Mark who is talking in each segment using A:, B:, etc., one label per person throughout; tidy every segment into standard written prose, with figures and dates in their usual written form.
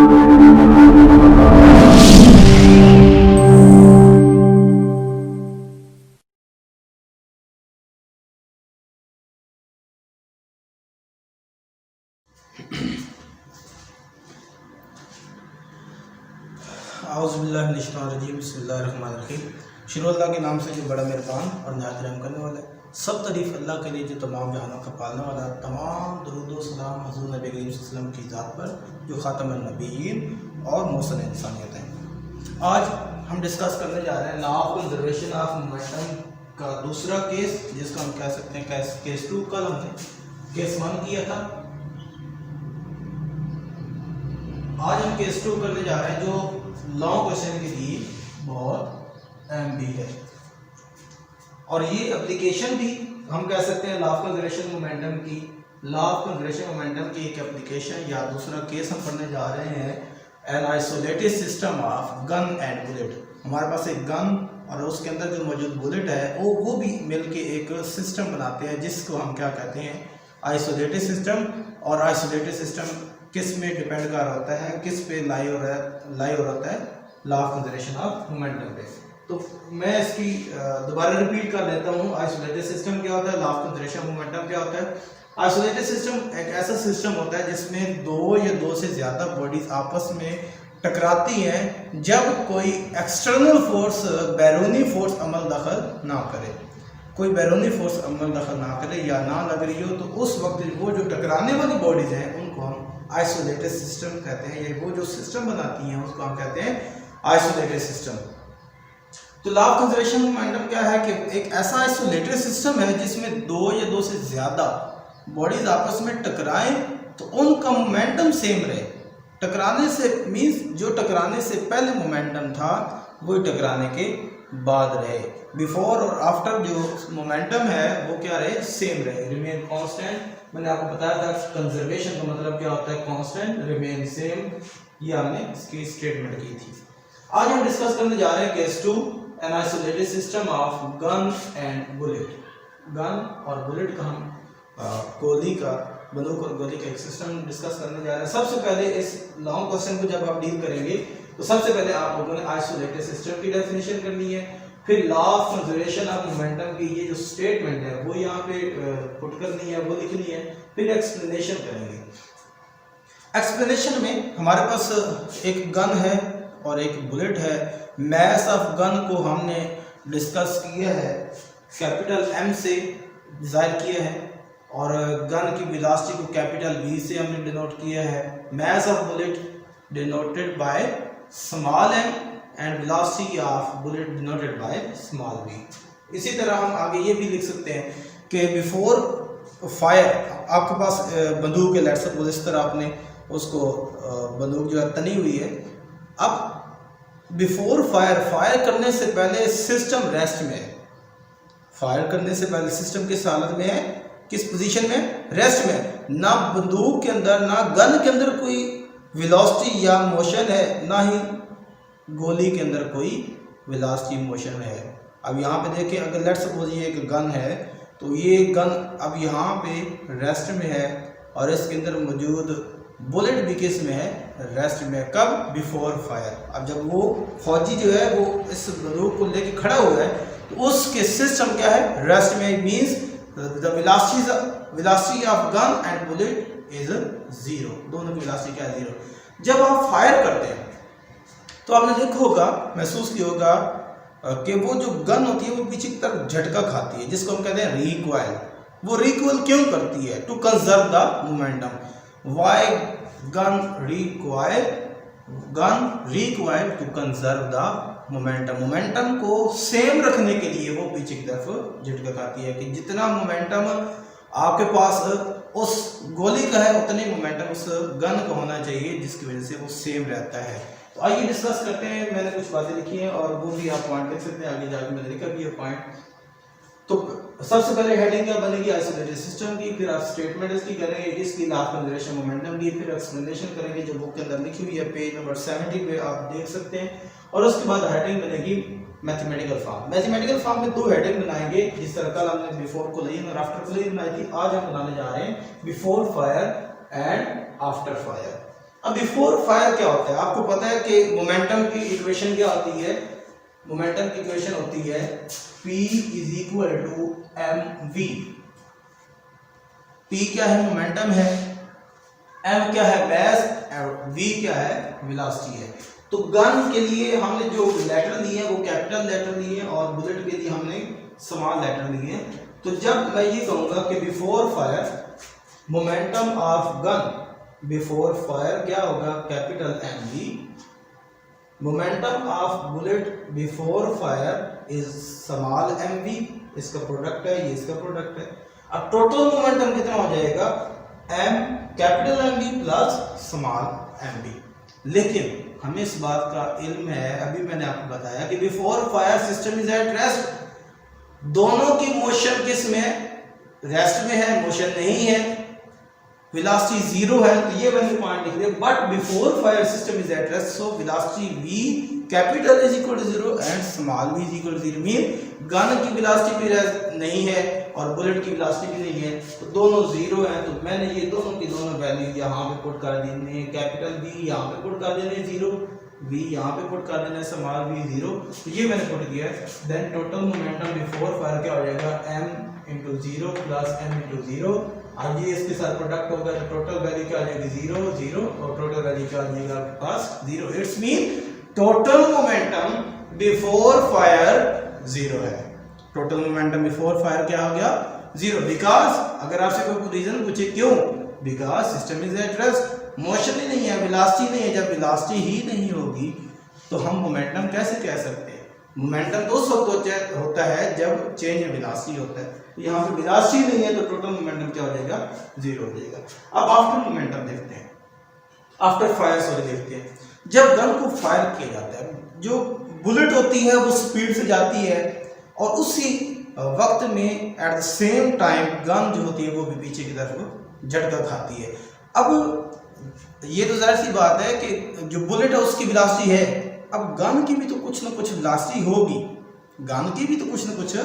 A: औज़ुबिल्लाहिमिनश्शैतानिर्रजीम बिस्मिल्लाहिर्रहमानिर्रहीम। शुरू अल्लाह के नाम से जो बड़ा मेहरबान और नहायत रहम करने वाला है। सब तारीफ़ अल्लाह के लिए जो तमाम जहानों का पालने वाला है। तमाम दुरूद व सलाम हज़रत नबी करीम सल्लल्लाहु अलैहि वसल्लम की ज़ात पर जो ख़ातमुन नबीय्यीन और मौसूल इंसानियत हैं। आज हम डिस्कस करने जा रहे हैं law of conservation of momentum का दूसरा केस, जिसको हम कह सकते हैं केस 2। कल हमने केस 1 किया था, आज हम केस 2 करने जा रहे हैं जो लॉन्ग क्वेश्चन के लिए बहुत अहम भी है। और ये एप्लीकेशन भी हम कह सकते हैं लॉ ऑफ कंजर्वेशन मोमेंटम की, लॉ ऑफ कंजर्वेशन मोमेंटम की एक एप्लीकेशन या दूसरा केस हम पढ़ने जा रहे हैं an isolated system of gun and bullet. हमारे पास एक गन और उसके अंदर जो मौजूद बुलेट है वो भी मिलके एक सिस्टम बनाते हैं, जिसको हम क्या कहते हैं, आइसोलेटेड सिस्टम। और आइसोलेटेड सिस्टम किस में डिपेंड कर रहा होता है, किस पे लाई हो रहा है, law of conservation of momentum पे। तो मैं इसकी दोबारा रिपीट कर देता हूँ। आइसोलेटेड सिस्टम क्या होता है, लॉ ऑफ कंजर्वेशन मोमेंटम क्या होता है। आइसोलेटेड सिस्टम एक ऐसा सिस्टम होता है जिसमें दो या दो से ज़्यादा बॉडीज आपस में टकराती हैं जब कोई एक्सटर्नल फोर्स, बैरूनी फोर्स अमल दखल ना करे। कोई बैरूनी फोर्स अमल दखल ना करे या ना लग रही हो, तो उस वक्त वो जो टकराने वाली बॉडीज हैं उनको हम आइसोलेटेड सिस्टम कहते हैं। ये वो जो सिस्टम बनाती हैं उसको हम कहते हैं आइसोलेटेड सिस्टम। तो लॉ ऑफ कंजर्वेशन मोमेंटम क्या है कि एक ऐसा आइसोलेटेड सिस्टम है जिसमें दो या दो से ज्यादा बॉडीज आपस में टकराएं तो उनका मोमेंटम सेम रहे। टकराने से मींस जो टकराने से पहले मोमेंटम था वही टकराने के बाद रहे। बिफोर और आफ्टर जो मोमेंटम है वो क्या रहे, सेम रहे, रिमेन कांस्टेंट। मैंने आपको बताया था कंजर्वेशन का मतलब क्या होता है, कांस्टेंट, रिमेन सेम। ये हमने इसकी स्टेटमेंट की थी। आज हम डिस्कस करने जा रहे हैं case 2, an isolated system of gun and bullet. Gun और बुलेट का हम गोली का, बंदूक और गोली का एक सिस्टम डिस्कस करने जा रहे हैं। सबसे पहले इस लॉन्ग क्वेश्चन को जब आप डील करेंगे तो सबसे पहले आप लोगों ने आइसोलेटेड सिस्टम की डेफिनेशन करनी है, फिर law of conservation of momentum की ये जो स्टेटमेंट है वो यहाँ पे पुट करनी है, वो लिखनी है, फिर एक्सप्लेनेशन करेंगे। एक्सप्लेनेशन में हमारे पास एक गन है और एक बुलेट है। मैस ऑफ गन को हमने डिस्कस किया है, कैपिटल M से डिजाइन किया है, और गन की वेलोसिटी को कैपिटल V से हमने डिनोट किया है। Mass of bullet denoted by small m and velocity of bullet denoted by small v। इसी तरह हम आगे ये भी लिख सकते हैं कि बिफोर फायर, आपके पास बंदूक है, लेट्स सपोज इस तरह आपने उसको बंदूक जो है तनी हुई है। अब बिफोर फायर, फायर करने से पहले सिस्टम रेस्ट में है। फायर करने से पहले सिस्टम किस हालत में है, किस पोजीशन में, रेस्ट में। ना बंदूक के अंदर ना गन के अंदर कोई वेलोसिटी या मोशन है, ना ही गोली के अंदर कोई वेलोसिटी मोशन है। अब यहाँ पे देखें, अगर लेट्स सपोज ये एक गन है तो ये गन अब यहाँ पे रेस्ट में है और इसके अंदर मौजूद बुलेट भी किस में है, रेस्ट में। कब, बिफोर फायर। अब जब वो फौजी जो है वो इस बंदूक को लेके खड़ा हुआ है तो उसके सिस्टम क्या है, रेस्ट में। Means the velocity of gun and bullet is 0। दोनों की वेलोसिटी क्या है, 0। जब आप फायर करते हैं तो आपने देखा होगा, महसूस किया होगा कि वो जो गन होती है वो पीछे की तरफ झटका खाती है, जिसको हम कहते हैं रिकॉइल। वो रिकॉइल क्यों करती है, to conserve the momentum. Why gun recoil, gun recoil to conserve the momentum. Momentum को सेम रखने के लिए वो पीछे की तरफ झटका खाती है कि जितना मोमेंटम आपके पास उस गोली का है उतने मोमेंटम उस गन का होना चाहिए, जिसकी वजह से वो सेम रहता है। तो आइए डिस्कस करते हैं। मैंने कुछ बातें लिखी हैं और वो भी आप पॉइंट लिख सकते हैं, आगे जाके मैंने लिखा भी है पॉइंट। तो सबसे पहले हेडिंग क्या बनेगी, आइसोलेटेड सिस्टम की, फिर आप स्टेटमेंट इसकी करेंगे, इसकी लॉ ऑफ कंजर्वेशन मोमेंटम की, फिर एक्सप्लेनेशन करेंगे जो बुक के अंदर लिखी हुई है, पेज नंबर 70 पे आप देख सकते हैं। और उसके बाद हेडिंग बनेगी मैथमेटिकल फॉर्म। मैथमेटिकल फॉर्म में दो हेडिंग बनाएंगे, जिस तरह कल हमने बिफोर कोलिजन और आफ्टर कोलिजन बनाई थी। आज हम बनाने जा रहे हैं before fire and after fire. अब बिफोर फायर क्या होता है, आपको पता है कि मोमेंटम की इक्वेशन क्या होती है, मोमेंटम की इक्वेशन होती है P is equal to mv। P क्या है, मोमेंटम है, m क्या है, मास, और v क्या है, वेलोसिटी है। तो गन के लिए हमने जो लेटर लिए हैं वो कैपिटल लेटर लिए हैं और बुलेट के लिए हमने स्मॉल लेटर लिए हैं। तो जब मैं ये कहूंगा कि before fire momentum of gun, before fire क्या होगा, capital mv, momentum of bullet before fire is small mv, इसका प्रोडक्ट है, ये इसका प्रोडक्ट है। अब टोटल मोमेंटम कितना हो जाएगा, m capital mv plus small mv। लेकिन हमें इस बात का इल्म है, अभी मैंने आपको बताया कि before fire system is at rest, दोनों की मोशन किस में, रेस्ट में है, मोशन नहीं है, वेलोसिटी जीरो है, तो ये मैंने पॉइंट लिख दिया। But before fire system is at rest, so velocity v capital is equal to zero and small v is equal to zero. Mean gun की वेलोसिटी भी नहीं है और बुलेट की वेलोसिटी भी नहीं है, तो दोनों जीरो हैं। तो मैंने ये दोनों की दोनों वैल्यू यहाँ पे पुट कर देनी है, कैपिटल V यहाँ पे पुट कर देने जीरो, v यहाँ पे पुट कर देना है, स्मॉल v जीरो, तो ये मैंने पुट किया है। Then total momentum before fire क्या हो जाएगा, m into zero plus m into zero, और ये इसके साथ प्रोडक्ट होगा तो टोटल वैल्यू क्या आ जाएगी, जीरो जीरो, और टोटल वैल्यू क्या आ जाएगा आपके पास, zero. It's mean total momentum before fire zero है। टोटल मोमेंटम बिफोर फायर क्या हो गया, जीरो। बिकॉज अगर आपसे कोई रीजन पूछे क्यों, because system is at rest, motion ही नहीं है, वेलोसिटी नहीं है। जब वेलोसिटी ही नहीं होगी तो हम मोमेंटम कैसे कह सकते हैं, मोमेंटम तो उस वक्त होता है जब चेंज इन वेलोसिटी होता है। यहाँ पे वेलोसिटी नहीं है तो टोटल मोमेंटम क्या हो जाएगा, जीरो हो जाएगा। अब आफ्टर मोमेंटम देखते हैं, आफ्टर फायर सॉरी देखते हैं। जब गन को फायर किया जाता है, जो बुलेट होती है वो स्पीड से जाती है और उसी वक्त में at the same time gun जो होती है वो भी पीछे की तरफ झटका खाती है। अब ये तो जाहिर सी बात है कि जो बुलेट है उसकी वेलोसिटी है, अब गन की भी तो कुछ ना कुछ वेलोसिटी होगी, गन की भी तो कुछ ना कुछ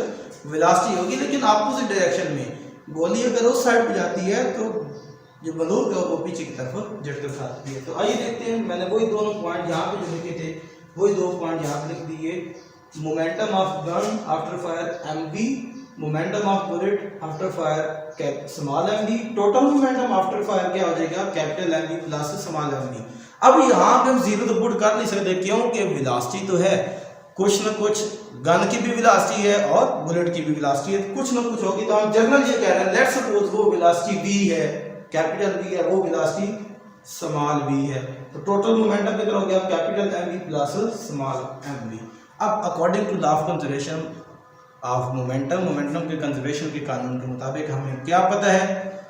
A: वेलोसिटी होगी, लेकिन अपोजिट डायरेक्शन में। गोली अगर उस साइड पे जाती है तो जो बंदूक है वो पीछे की तरफ झटका खाती है। तो आइए देखते हैं, मैंने वही दोनों पॉइंट यहाँ पे जो लिखे थे वही दो पॉइंट यहाँ पे लिख दिए। Momentum of gun after fire mv, momentum of bullet after fire small mv, total momentum after fire क्या हो जाएगा, capital mv plus small mv। अब यहाँ पे हम जीरो तो पुट कर नहीं सकते, क्योंकि वेलोसिटी तो है, कुछ ना कुछ गन की भी वेलोसिटी है और बुलेट की भी वेलोसिटी है, कुछ ना कुछ होगी। तो हम जनरल ये कह रहे हैं, लेट्स सपोज वो वेलोसिटी v है, कैपिटल V है, वो वेलोसिटी स्मॉल v है, तो टोटल मोमेंटम कितना हो गया, capital mv plus small mv। अब according to law of conservation of momentum, momentum के कंजर्वेशन के कानून के मुताबिक हमें क्या पता है,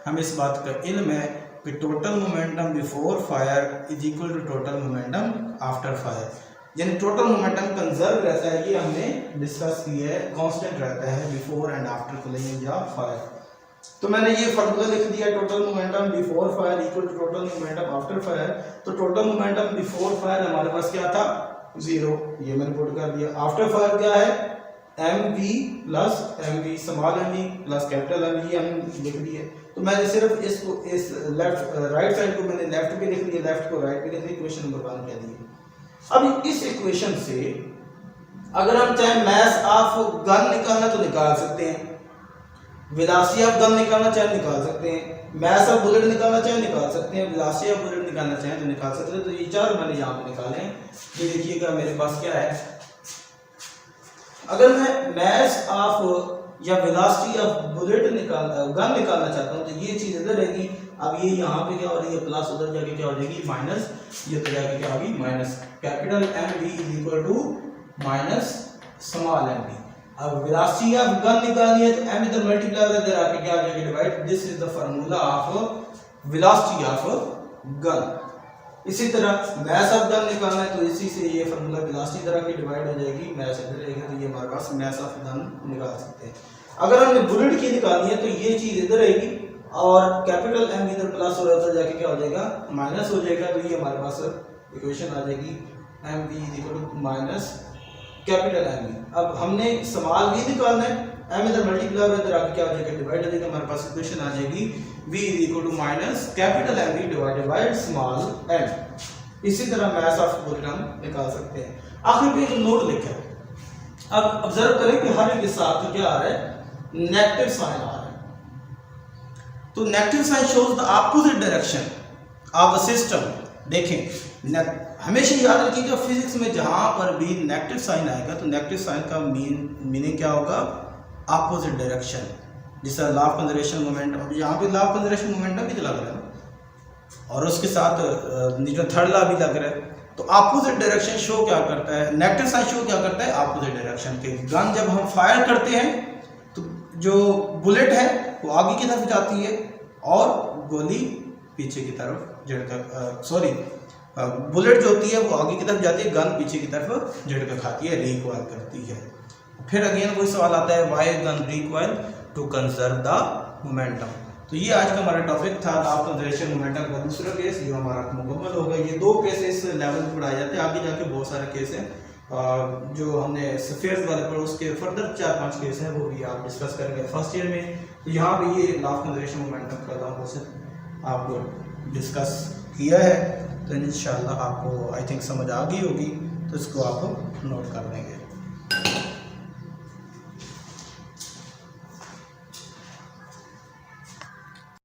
A: हमें इस बात का इल्म है कि total momentum before fire is equal to total momentum after fire, यानी टोटल मोमेंटम कंजर्व रहता है, ये हमने डिस्कस किया है, कांस्टेंट रहता है बिफोर एंड आफ्टर फ्लेम या फायर। तो मैंने ये फार्मूला लिख दिया, total momentum before fire equal to total momentum after fire. तो टोटल मोमेंटम बिफोर फायर हमारे पास क्या था, जीरो, ये मैंने पुट कर दिया। आफ्टर फायर क्या है, mv plus mv small mv plus capital mv हम लिख दिए। तो मैंने सिर्फ इसको इस लेफ्ट राइट साइड को मैंने लेफ्ट पे लिख दिया, लेफ्ट को राइट पे लिख दिया, इक्वेशन नंबर 1 कह दिए। अब इस इक्वेशन से अगर हम चाहे मास ऑफ गन निकालना तो निकाल सकते हैं, वेलोसिटी ऑफ गन निकालना चाहे निकाल सकते हैं, मास ऑफ बुलेट निकालना चाहे निकाल सकते हैं, वेलोसिटी ऑफ बुलेट निकालना चाहे तो निकाल सकते हैं। तो ये चार मैंने यहाँ पे निकाले हैं। ये देखिएगा मेरे पास क्या है, अगर मैं मास ऑफ या वेलोसिटी ऑफ बुलेट गन निकालना चाहता हूँ तो ये चीज इधर रहेगी। अब ये यहाँ पे क्या हो रही है, प्लस, उधर जाके क्या हो जाएगी माइनस, ये तो जाके क्या होगी minus. Capital mv is equal to minus small mv। अब वेलोसिटी ऑफ गन निकालनी है तो m इधर मल्टीप्लाई होगा, इधर आके क्या हो जाएगा divide. This is the formula of velocity of gun. इसी तरह मास ऑफ गन निकालना है तो इसी से ये फार्मूला वेलोसिटी इधर आके डिवाइड हो जाएगी, मास इधर रहेगा, तो ये हमारे पास मास ऑफ गन निकाल सकते हैं। अगर हमने बुलेट की निकालनी है तो ये चीज इधर रहेगी और कैपिटल m इधर प्लस हो रहा था, जाके क्या हो जाएगा माइनस हो जाएगा। तो ये हमारे पास इक्वेशन आ जाएगी mv is equal to minus capital mv। अब हमने स्मॉल v निकालना है m इधर मल्टीप्लाई इधर आके क्या हो जाएगा, डिवाइड हो जाएगा। हमारे पास इक्वेशन आ जाएगी v equal to minus capital M V divided by small m। इसी तरह मैथ ऑफ बुलेट हम निकाल सकते हैं। आखिर पे एक नोट लिखा है, अब ऑब्जर्व करें कि हर एक के साथ तो क्या आ रहा है, नेगेटिव साइन आ रहा है। तो negative sign shows the opposite direction of the system. देखें हमेशा याद रखिएगा फिजिक्स में जहां पर भी नेगेटिव साइन आएगा तो नेगेटिव साइन का मीनिंग क्या होगा, ऑपोजिट डायरेक्शन। जैसे लॉ ऑफ कंजर्वेशन मोमेंटम, अब यहाँ पे लॉ ऑफ कंजर्वेशन मोमेंटम भी तो लग रहा है और उसके साथ न्यूटन थर्ड लॉ भी लग रहा है। तो ऑपोजिट डायरेक्शन शो क्या करता है, नेगेटिव साइन शो क्या करता है, ऑपोजिट डायरेक्शन के। गन जब हम फायर करते हैं तो जो बुलेट है वो आगे की तरफ जाती है और गोली पीछे की तरफ झटका, बुलेट जो होती है वो आगे की तरफ जाती है, गन पीछे की तरफ झटका खाती है, रिकॉइल करती है। फिर अगेन वही सवाल आता है, why gun recoil, to conserve the momentum. तो ये आज का हमारा टॉपिक था, लॉ ऑफ कंजर्वेशन मोमेंटम का दूसरा केस जो हमारा मुकम्मल हो गया। ये 2 केसेस लेवल पे पढ़ाए जाते हैं, आगे जाके बहुत सारे केस हैं जो हमने स्फीयर्स वाले पर उसके फर्दर 4-5 केस हैं वो भी आप डिस्कस करेंगे फर्स्ट ईयर में। तो यहाँ भी ये लॉ ऑफ कंजर्वेशन मोमेंटम का आपको डिस्कस किया है, तो इंशाल्लाह आपको आई थिंक समझ आ गई होगी, तो इसको आप नोट कर लेंगे।